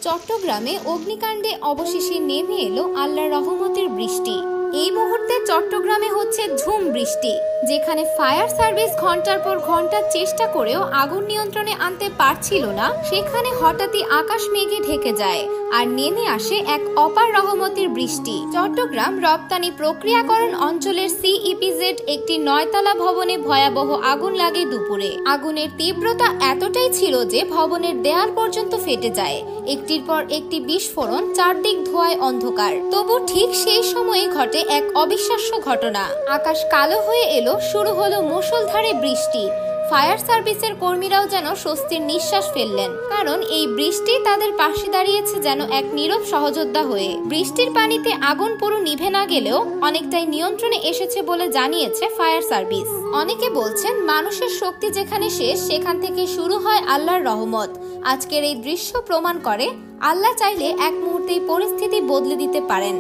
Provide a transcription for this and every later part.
চট্টগ্রামে অগ্নিকাণ্ডে অবশেষে নেমে এলো আল্লাহর রহমতের বৃষ্টি। এই মুহূর্তে চট্টগ্রামে হচ্ছে ঝুম বৃষ্টি, যেখানে ফায়ার সার্ভিস ঘন্টার পর ঘন্টা চেষ্টা করেও আগুন নিয়ন্ত্রণে আনতে পারছিল না, সেখানে হঠাৎই আকাশ মেঘে ঢেকে যায় আর নেমে আসে এক অপার রহমতের বৃষ্টি। চট্টগ্রাম রপ্তানি প্রক্রিয়াকরণ অঞ্চলের সিইপিজেড একটি 9তলা ভবনে ভয়াবহ আগুন লাগে দুপুরে। আগুনের তীব্রতা এতটাই ছিল যে ভবনের দেয়াল পর্যন্ত ফেটে যায়। একটির পর একটি বিস্ফোরণ, চারদিক ধোঁয়ায় অন্ধকার। তবু ঠিক সেই সময়ে ঘটে এক অবিশ্বাস্য ঘটনা। আকাশ কালো হয়ে এলো, শুরু হলো মুষলধারে বৃষ্টি। ফায়ার সার্ভিসের কর্মীরাও যেন স্বস্তির নিঃশ্বাস ফেললেন, কারণ এই বৃষ্টি তাদের পাশে দাঁড়িয়েছে যেন এক নীরব সহযোদ্ধা হয়ে। বৃষ্টির পানিতে আগুন পুরো নিভে না গেলেও অনেকটাই নিয়ন্ত্রণে এসেছে বলে জানিয়েছে ফায়ার সার্ভিস। অনেকে বলছেন, মানুষের শক্তি যেখানে শেষ, সেখান থেকে শুরু হয় আল্লাহর রহমত। আজকের এই দৃশ্য প্রমাণ করে আল্লাহ চাইলে এক মুহূর্তেই পরিস্থিতি বদলে দিতে পারেন।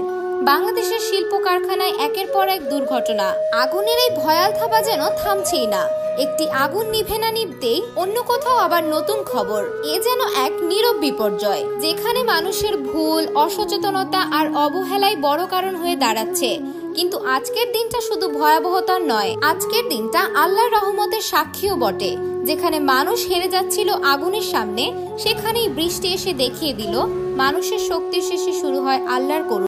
বাংলাদেশের শিল্প কারখানায় একের পর এক দুর্ঘটনা। আগুনের এই ভয়াল থাবা যেন থামছেই না। একটি আগুন নিভে না নিভতেই অন্য কোথাও আবার নতুন খবর। এ যেন এক নীরব বিপর্যয়, যেখানে মানুষের ভুল, অসচেতনতা আর অবহেলাই বড় কারণ হয়ে দাঁড়াচ্ছে। কিন্তু আজকের দিনটা শুধু ভয়াবহতার নয়, আজকের দিনটা আল্লাহর রহমতের সাক্ষীও বটে। যেখানে মানুষ হেরে যাচ্ছিল আগুনের সামনে, সেখানেই বৃষ্টি এসে দেখিয়ে দিল মানুষের শক্তির শেষে শুরু হয় আল্লাহর করুণা।